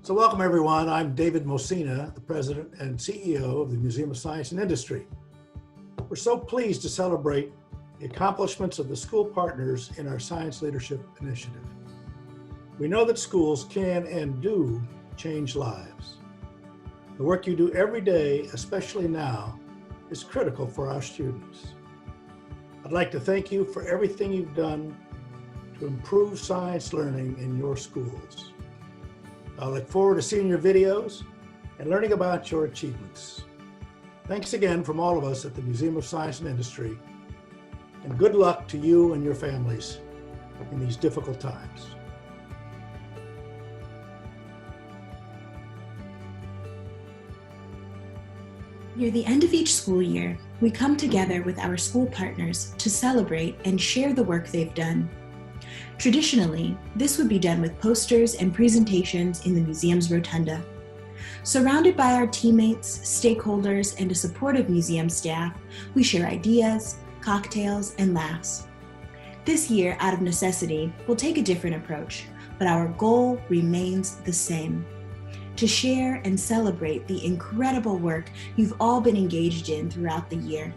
So welcome everyone. I'm David Mosina, the President and CEO of the Museum of Science and Industry. We're so pleased to celebrate the accomplishments of the school partners in our Science Leadership Initiative. We know that schools can and do change lives. The work you do every day, especially now, is critical for our students. I'd like to thank you for everything you've done to improve science learning in your schools. I look forward to seeing your videos and learning about your achievements. Thanks again from all of us at the Museum of Science and Industry, and good luck to you and your families in these difficult times. Near the end of each school year, we come together with our school partners to celebrate and share the work they've done. Traditionally, this would be done with posters and presentations in the museum's rotunda. Surrounded by our teammates, stakeholders, and a supportive museum staff, we share ideas, cocktails, and laughs. This year, out of necessity, we'll take a different approach, but our goal remains the same: to share and celebrate the incredible work you've all been engaged in throughout the year.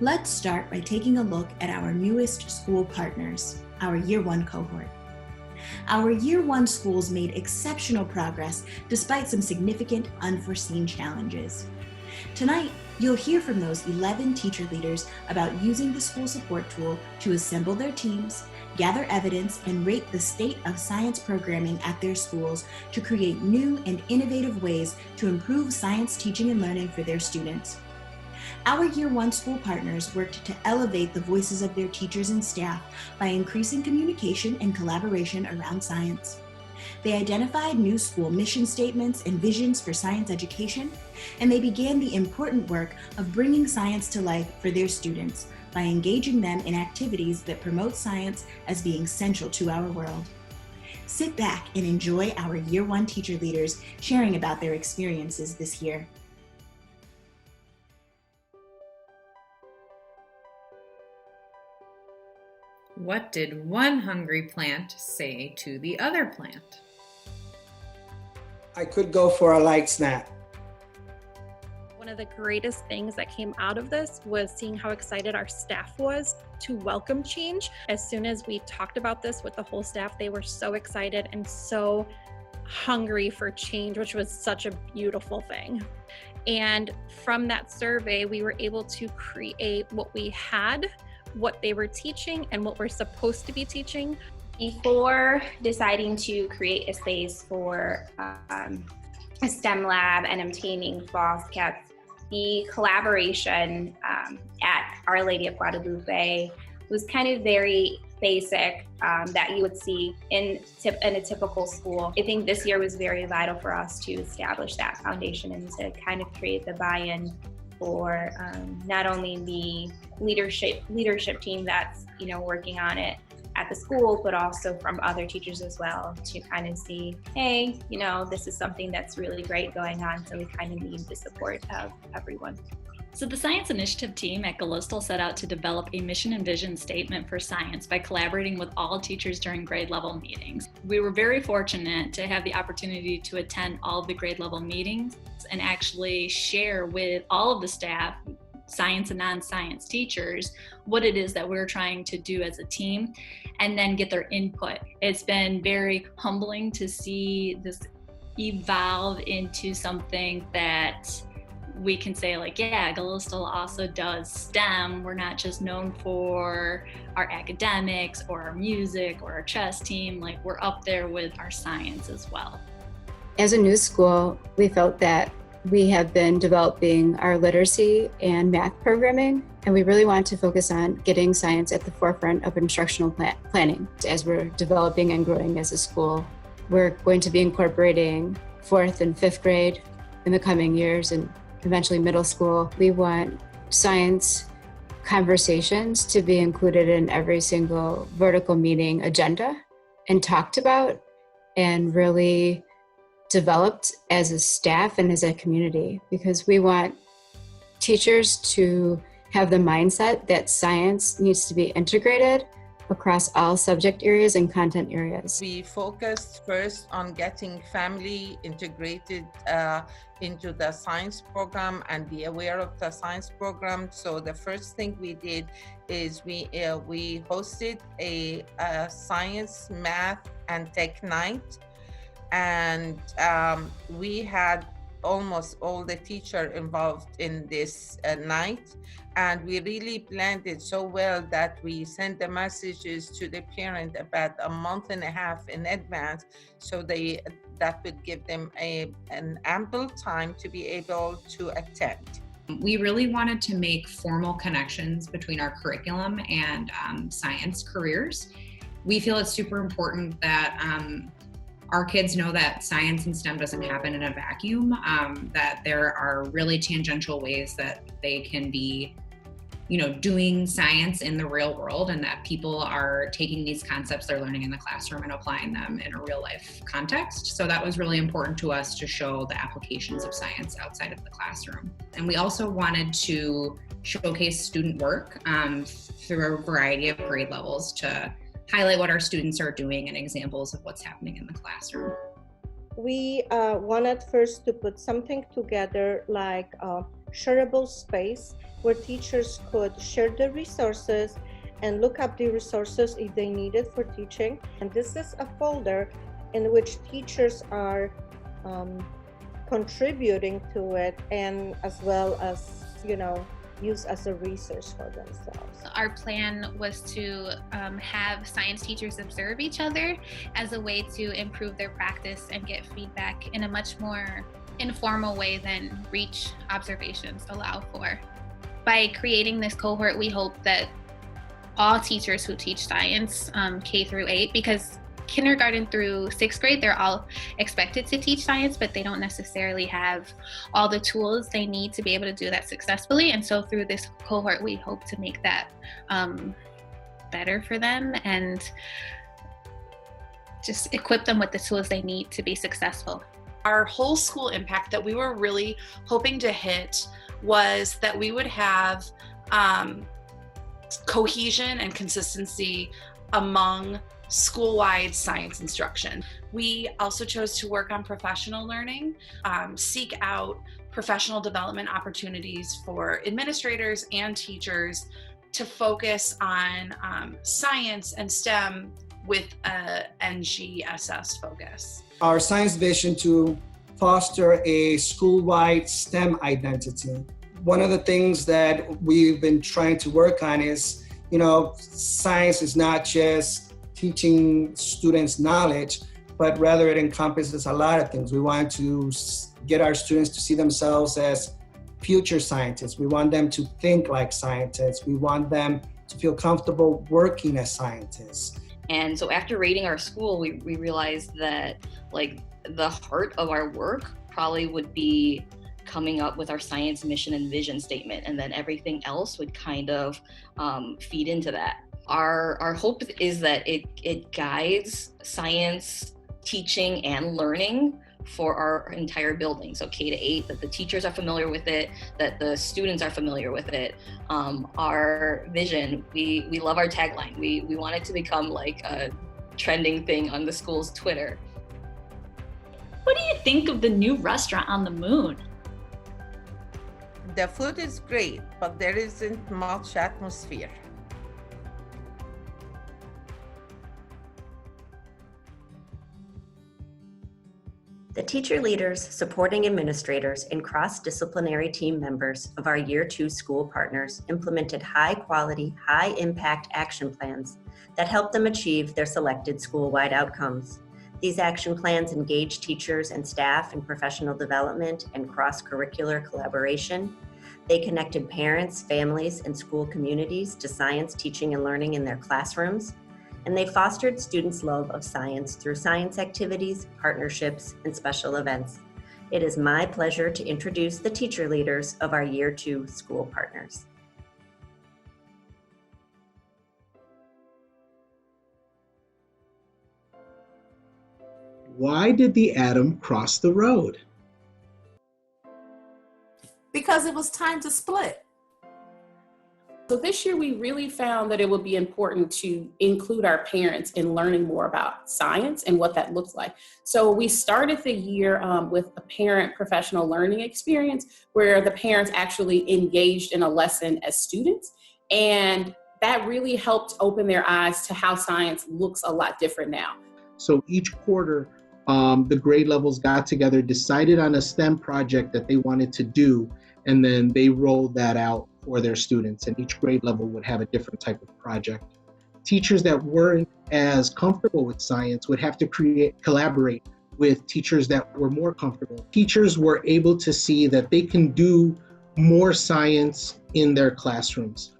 Let's start by taking a look at our newest school partners, our Year 1 cohort. Our Year 1 schools made exceptional progress despite some significant unforeseen challenges. Tonight, you'll hear from those 11 teacher leaders about using the school support tool to assemble their teams, gather evidence, and rate the state of science programming at their schools to create new and innovative ways to improve science teaching and learning for their students. Our Year 1 school partners worked to elevate the voices of their teachers and staff by increasing communication and collaboration around science. They identified new school mission statements and visions for science education, and they began the important work of bringing science to life for their students by engaging them in activities that promote science as being central to our world. Sit back and enjoy our Year 1 teacher leaders sharing about their experiences this year. What did one hungry plant say to the other plant? I could go for a light snack. One of the greatest things that came out of this was seeing how excited our staff was to welcome change. As soon as we talked about this with the whole staff, they were so excited and so hungry for change, which was such a beautiful thing. And from that survey, we were able to create what we had, what they were teaching, and what we're supposed to be teaching. Before deciding to create a space for a STEM lab and obtaining false kits, the collaboration at Our Lady of Guadalupe was kind of very basic that you would see in a typical school. I think this year was very vital for us to establish that foundation and to kind of create the buy-in for not only the leadership team that's working on it at the school, but also from other teachers as well, to kind of see, hey, this is something that's really great going on, so we kind of need the support of everyone. So the Science Initiative team at Gallistel set out to develop a mission and vision statement for science by collaborating with all teachers during grade level meetings. We were very fortunate to have the opportunity to attend all of the grade level meetings and actually share with all of the staff, science and non-science teachers, what it is that we're trying to do as a team, and then get their input. It's been very humbling to see this evolve into something that we can say, like, yeah, Gallistel also does STEM. We're not just known for our academics or our music or our chess team. Like, we're up there with our science as well. As a new school, we felt that we have been developing our literacy and math programming, and we really want to focus on getting science at the forefront of instructional planning. As we're developing and growing as a school, we're going to be incorporating 4th and 5th grade in the coming years, and eventually middle school. We want science conversations to be included in every single vertical meeting agenda and talked about and really developed as a staff and as a community, because we want teachers to have the mindset that science needs to be integrated across all subject areas and content areas. We focused first on getting family integrated into the science program and be aware of the science program. So the first thing we did is we hosted a science, math, and tech night. And we had almost all the teachers involved in this night. And we really planned it so well that we sent the messages to the parent about a month and a half in advance, so that would give them an ample time to be able to attend. We really wanted to make formal connections between our curriculum and science careers. We feel it's super important that our kids know that science and STEM doesn't happen in a vacuum, that there are really tangential ways that they can be, doing science in the real world, and that people are taking these concepts they're learning in the classroom and applying them in a real life context. So that was really important to us to show the applications of science outside of the classroom. And we also wanted to showcase student work through a variety of grade levels to highlight what our students are doing and examples of what's happening in the classroom. We wanted first to put something together like a shareable space where teachers could share the resources and look up the resources if they needed for teaching. And this is a folder in which teachers are contributing to it, and as well as, use as a resource for themselves. Our plan was to have science teachers observe each other as a way to improve their practice and get feedback in a much more informal way than reach observations allow for. By creating this cohort, we hope that all teachers who teach science, K through 8, because kindergarten through 6th grade, they're all expected to teach science, but they don't necessarily have all the tools they need to be able to do that successfully. And so through this cohort, we hope to make that better for them and just equip them with the tools they need to be successful. Our whole school impact that we were really hoping to hit was that we would have cohesion and consistency among school-wide science instruction. We also chose to work on professional learning, seek out professional development opportunities for administrators and teachers to focus on science and STEM with a NGSS focus. Our science vision to foster a school-wide STEM identity. One of the things that we've been trying to work on is, science is not just teaching students knowledge, but rather it encompasses a lot of things. We want to get our students to see themselves as future scientists. We want them to think like scientists. We want them to feel comfortable working as scientists. And so after rating our school, we realized that the heart of our work probably would be coming up with our science mission and vision statement, and then everything else would kind of feed into that. Our hope is that it guides science teaching and learning for our entire building. So K to 8, that the teachers are familiar with it, that the students are familiar with it. Our vision, we love our tagline. We want it to become like a trending thing on the school's Twitter. What do you think of the new restaurant on the moon? The food is great, but there isn't much atmosphere. The teacher leaders, supporting administrators, and cross-disciplinary team members of our Year 2 school partners implemented high-quality, high-impact action plans that helped them achieve their selected school-wide outcomes. These action plans engage teachers and staff in professional development and cross-curricular collaboration. They connected parents, families, and school communities to science teaching and learning in their classrooms. And they fostered students' love of science through science activities, partnerships, and special events. It is my pleasure to introduce the teacher leaders of our Year 2 school partners. Why did the atom cross the road? Because it was time to split. So this year we really found that it would be important to include our parents in learning more about science and what that looks like. So we started the year with a parent professional learning experience where the parents actually engaged in a lesson as students. And that really helped open their eyes to how science looks a lot different now. So each quarter, the grade levels got together, decided on a STEM project that they wanted to do, and then they rolled that out for their students, and each grade level would have a different type of project. Teachers that weren't as comfortable with science would have to collaborate with teachers that were more comfortable. Teachers were able to see that they can do more science in their classrooms.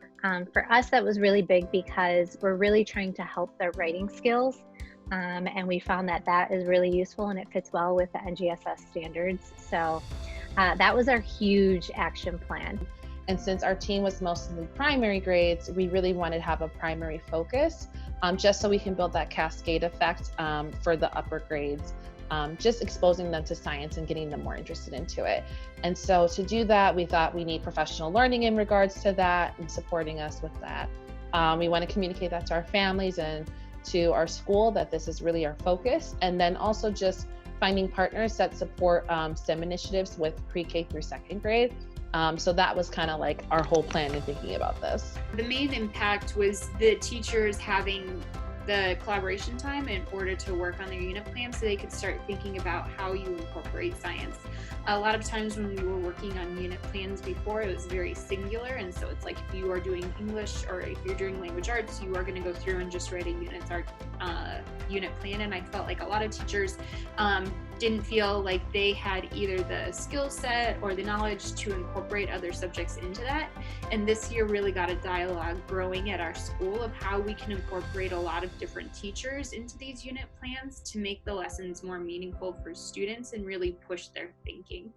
For us, that was really big because we're really trying to help their writing skills. And we found that that is really useful and it fits well with the NGSS standards. So that was our huge action plan. And since our team was mostly primary grades, we really wanted to have a primary focus, just so we can build that cascade effect for the upper grades, just exposing them to science and getting them more interested into it. And so to do that, we thought we need professional learning in regards to that and supporting us with that. We want to communicate that to our families and to our school that this is really our focus. And then also just finding partners that support STEM initiatives with pre-K through second grade. So that was kind of like our whole plan in thinking about this. The main impact was the teachers having the collaboration time in order to work on their unit plan so they could start thinking about how you incorporate science. A lot of times when we were working on unit plans before, it was very singular, and so it's like if you are doing English or if you're doing language arts, you are going to go through and just write a unit plan, and I felt like a lot of teachers didn't feel like they had either the skill set or the knowledge to incorporate other subjects into that. And this year really got a dialogue growing at our school of how we can incorporate a lot of different teachers into these unit plans to make the lessons more meaningful for students and really push their thinking.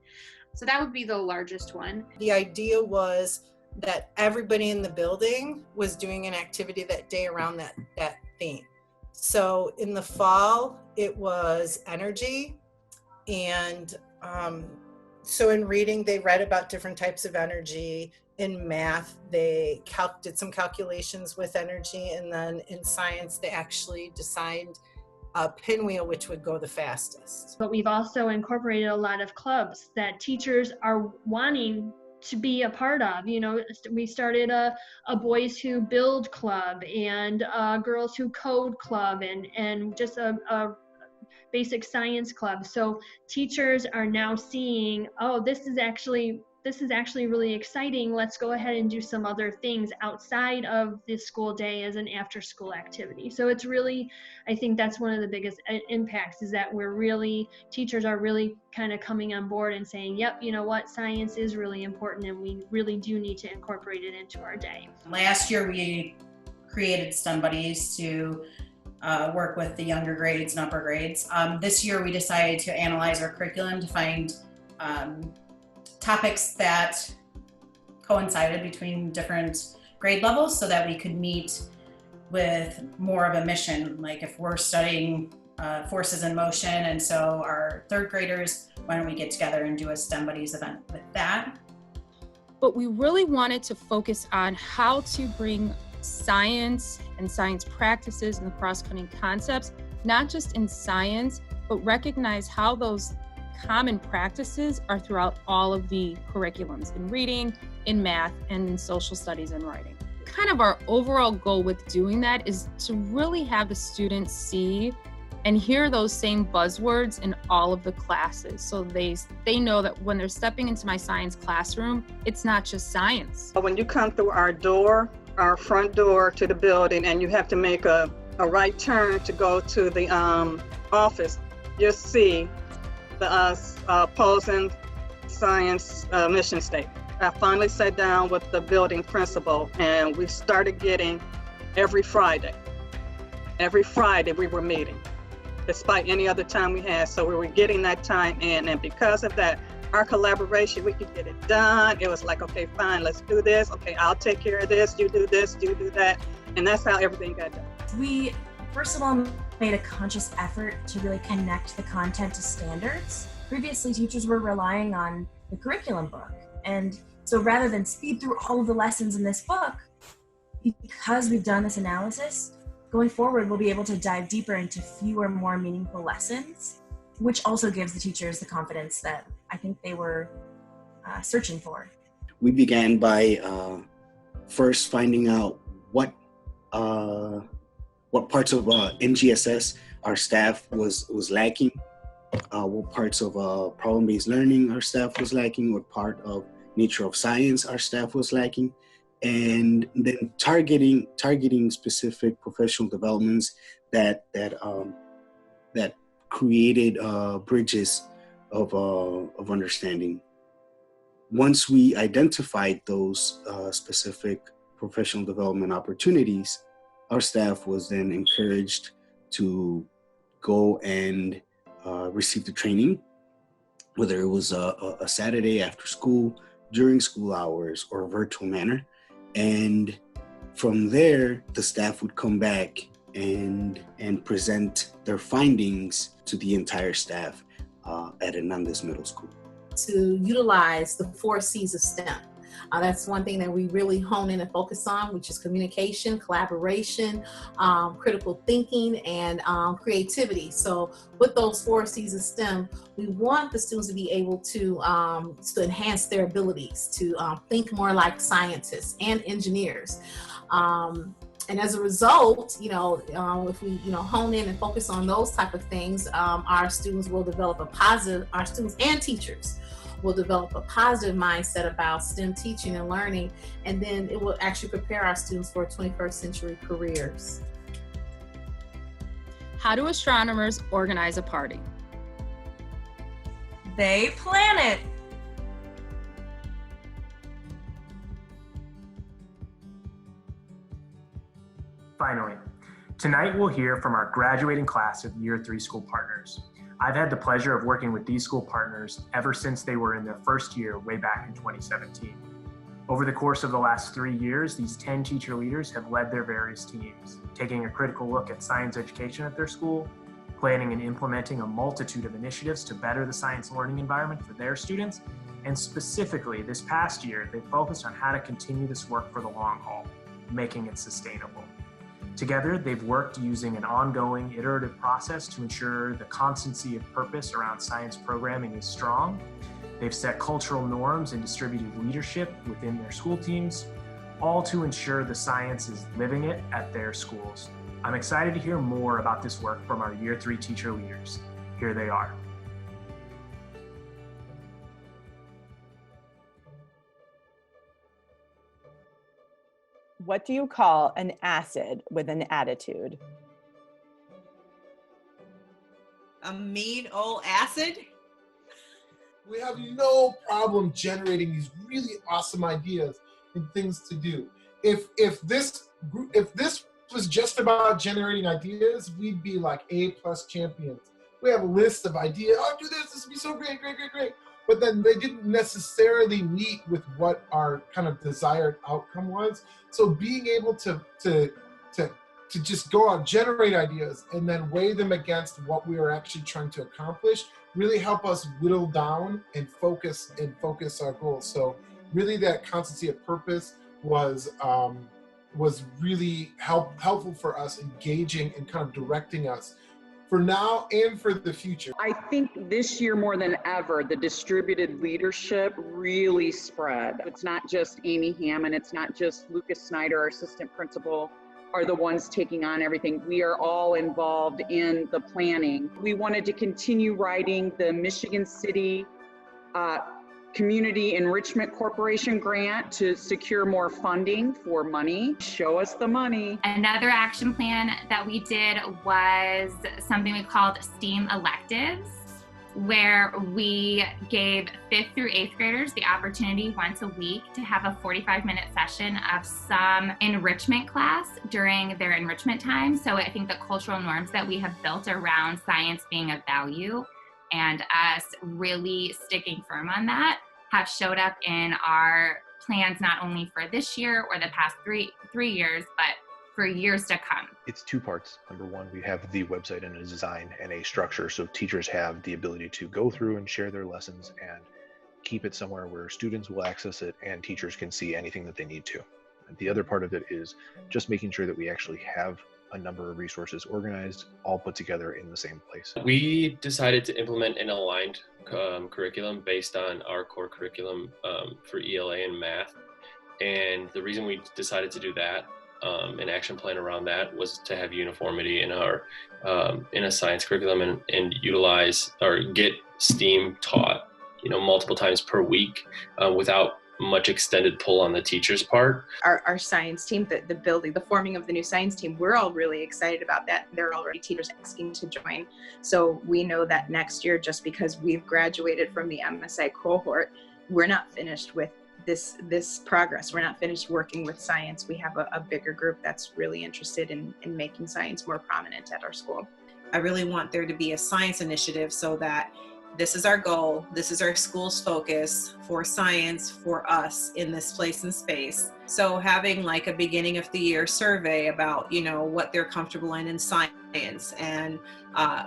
So that would be the largest one. The idea was that everybody in the building was doing an activity that day around that theme. So in the fall, it was energy. And so in reading, they read about different types of energy. In math, they did some calculations with energy. And then in science, they actually designed a pinwheel which would go the fastest. But we've also incorporated a lot of clubs that teachers are wanting to be a part of. You know, we started a boys who build club and girls who code club and just a basic science club. So teachers are now seeing, oh, this is actually really exciting. Let's go ahead and do some other things outside of the school day as an after school activity. So it's really, I think that's one of the biggest impacts is that teachers are really kind of coming on board and saying, yep, you know what, science is really important and we really do need to incorporate it into our day. Last year we created STEM buddies to work with the younger grades and upper grades. This year we decided to analyze our curriculum to find topics that coincided between different grade levels so that we could meet with more of a mission. Like if we're studying forces in motion, and so our third graders, why don't we get together and do a STEM Buddies event with that? But we really wanted to focus on how to bring science and science practices and the cross-cutting concepts, not just in science, but recognize how those common practices are throughout all of the curriculums in reading, in math, and in social studies and writing. Kind of our overall goal with doing that is to really have the students see and hear those same buzzwords in all of the classes. So they know that when they're stepping into my science classroom, it's not just science. When you come through our front door to the building, and you have to make a right turn to go to the office, you'll see the opposing science mission statement. I finally sat down with the building principal and we started getting every Friday. Every Friday we were meeting, despite any other time we had. So we were getting that time in, and because of that, our collaboration, we could get it done. It was like, okay, fine, let's do this. Okay, I'll take care of this, you do this, you do that. And that's how everything got done. We, first of all, made a conscious effort to really connect the content to standards. Previously, teachers were relying on the curriculum book. And so rather than speed through all of the lessons in this book, because we've done this analysis, going forward, we'll be able to dive deeper into fewer, more meaningful lessons, which also gives the teachers the confidence that I think they were searching for. We began by first finding out what parts of NGSS our staff was lacking, what parts of problem-based learning our staff was lacking, what part of nature of science our staff was lacking, and then targeting specific professional developments that created bridges of understanding. Once we identified those specific professional development opportunities, our staff was then encouraged to go and receive the training, whether it was a Saturday after school, during school hours, or a virtual manner. And from there, the staff would come back and present their findings to the entire staff at Hernandez Middle School. To utilize the 4 C's of STEM. That's one thing that we really hone in and focus on, which is communication, collaboration, critical thinking, and creativity. So with those 4 C's of STEM, we want the students to be able to enhance their abilities, to think more like scientists and engineers. And as a result, if we, hone in and focus on those type of things, our students will develop our students and teachers will develop a positive mindset about STEM teaching and learning, and then it will actually prepare our students for 21st century careers. How do astronomers organize a party? They plan it. Finally, tonight we'll hear from our graduating class of Year 3 school partners. I've had the pleasure of working with these school partners ever since they were in their first year way back in 2017. Over the course of the last 3 years, these 10 teacher leaders have led their various teams, taking a critical look at science education at their school, planning and implementing a multitude of initiatives to better the science learning environment for their students, and specifically this past year, they focused on how to continue this work for the long haul, making it sustainable. Together, they've worked using an ongoing iterative process to ensure the constancy of purpose around science programming is strong. They've set cultural norms and distributed leadership within their school teams, all to ensure the science is living it at their schools. I'm excited to hear more about this work from our Year 3 teacher leaders. Here they are. What do you call an acid with an attitude? A mean old acid? We have no problem generating these really awesome ideas and things to do. If this was just about generating ideas, we'd be like A+ champions. We have a list of ideas. Oh, do this would be so great. But then they didn't necessarily meet with what our kind of desired outcome was. So being able to just go out, generate ideas, and then weigh them against what we were actually trying to accomplish really help us whittle down and focus our goals. So really that constancy of purpose was really helpful for us, engaging and kind of directing us for now and for the future. I think this year more than ever, the distributed leadership really spread. It's not just Amy Hammond, it's not just Lucas Snyder, our assistant principal, are the ones taking on everything. We are all involved in the planning. We wanted to continue writing the Michigan City Community Enrichment Corporation grant to secure more funding for money. Show us the money. Another action plan that we did was something we called STEAM electives, where we gave 5th through 8th graders the opportunity once a week to have a 45-minute session of some enrichment class during their enrichment time. So I think the cultural norms that we have built around science being of value and us really sticking firm on that have showed up in our plans, not only for this year or the past three years, but for years to come. It's 2 parts. Number 1, we have the website and a design and a structure, so teachers have the ability to go through and share their lessons and keep it somewhere where students will access it and teachers can see anything that they need to. The other part of it is just making sure that we actually have a number of resources organized, all put together in the same place. We decided to implement an aligned curriculum based on our core curriculum for ELA and math. And the reason we decided to do that, an action plan around that, was to have uniformity in our in a science curriculum and utilize or get STEAM taught, multiple times per week without much extended pull on the teacher's part. Our science team, the forming of the new science team, we're all really excited about that. There are already teachers asking to join. So we know that next year, just because we've graduated from the MSI cohort, we're not finished with this progress. We're not finished working with science. We have a bigger group that's really interested in making science more prominent at our school. I really want there to be a science initiative so that this is our goal, this is our school's focus for science for us in this place and space. So having like a beginning of the year survey about, what they're comfortable in science and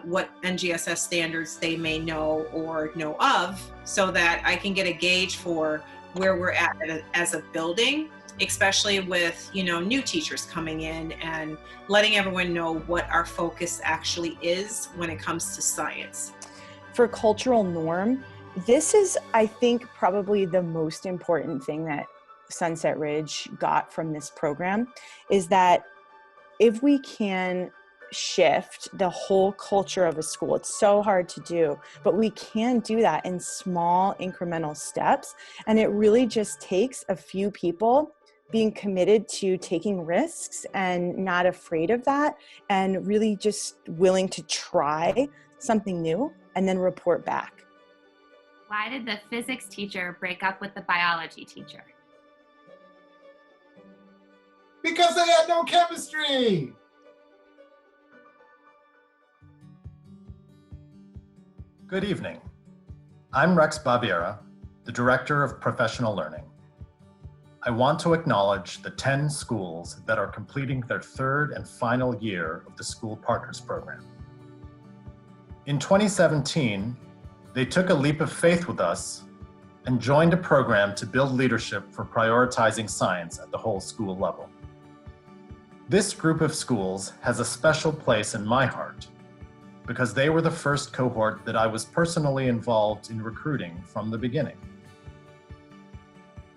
what NGSS standards they may know or know of, so that I can get a gauge for where we're at as a building, especially with, new teachers coming in and letting everyone know what our focus actually is when it comes to science. For cultural norm, this is, I think, probably the most important thing that Sunset Ridge got from this program, is that if we can shift the whole culture of a school, it's so hard to do, but we can do that in small incremental steps. And it really just takes a few people being committed to taking risks and not afraid of that, and really just willing to try something new and then report back. Why did the physics teacher break up with the biology teacher? Because they had no chemistry. Good evening. I'm Rex Baviera, the Director of Professional Learning. I want to acknowledge the 10 schools that are completing their third and final year of the School Partners Program. In 2017, they took a leap of faith with us and joined a program to build leadership for prioritizing science at the whole school level. This group of schools has a special place in my heart because they were the first cohort that I was personally involved in recruiting from the beginning.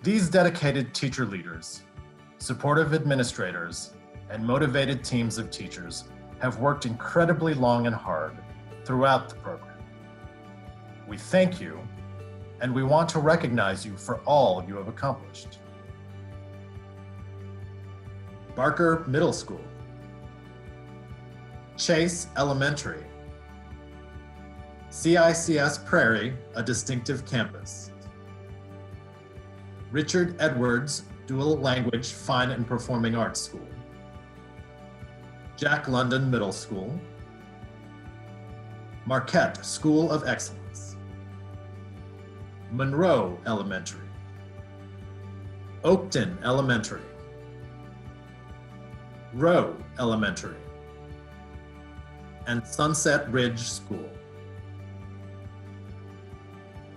These dedicated teacher leaders, supportive administrators, and motivated teams of teachers have worked incredibly long and hard throughout the program. We thank you, and we want to recognize you for all you have accomplished. Barker Middle School, Chase Elementary, CICS Prairie, a distinctive campus, Richard Edwards Dual Language Fine and Performing Arts School, Jack London Middle School, Marquette School of Excellence, Monroe Elementary, Oakton Elementary, Rowe Elementary, and Sunset Ridge School.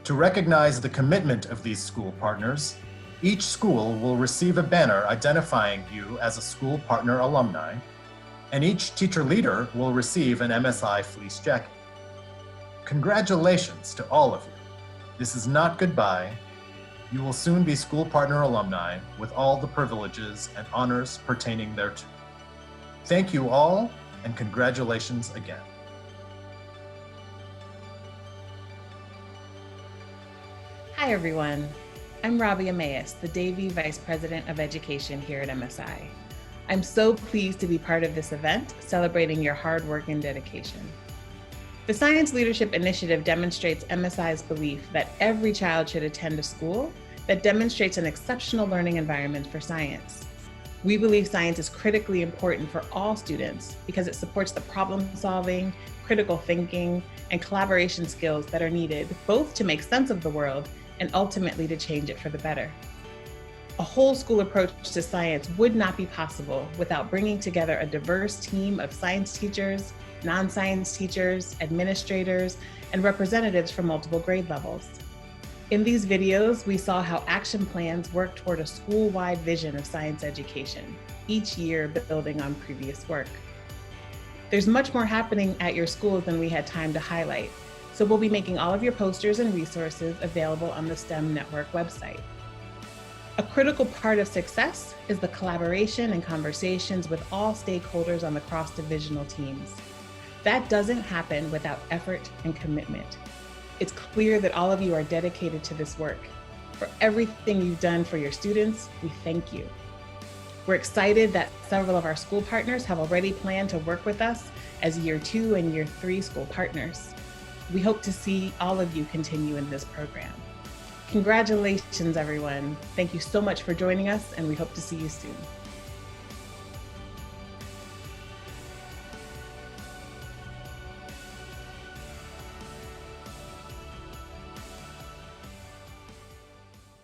To recognize the commitment of these school partners, each school will receive a banner identifying you as a school partner alumni, and each teacher leader will receive an MSI fleece jacket. Congratulations to all of you. This is not goodbye. You will soon be school partner alumni with all the privileges and honors pertaining thereto. Thank you all, and congratulations again. Hi everyone, I'm Robbie Emmaus, the Davie Vice President of Education here at MSI. I'm so pleased to be part of this event, celebrating your hard work and dedication. The Science Leadership Initiative demonstrates MSI's belief that every child should attend a school that demonstrates an exceptional learning environment for science. We believe science is critically important for all students because it supports the problem solving, critical thinking, and collaboration skills that are needed both to make sense of the world and ultimately to change it for the better. A whole school approach to science would not be possible without bringing together a diverse team of science teachers, non-science teachers, administrators, and representatives from multiple grade levels. In these videos, we saw how action plans work toward a school-wide vision of science education, each year building on previous work. There's much more happening at your schools than we had time to highlight, so we'll be making all of your posters and resources available on the STEM Network website. A critical part of success is the collaboration and conversations with all stakeholders on the cross-divisional teams. That doesn't happen without effort and commitment. It's clear that all of you are dedicated to this work. For everything you've done for your students, we thank you. We're excited that several of our school partners have already planned to work with us as Year 2 and Year 3 school partners. We hope to see all of you continue in this program. Congratulations, everyone. Thank you so much for joining us, and we hope to see you soon.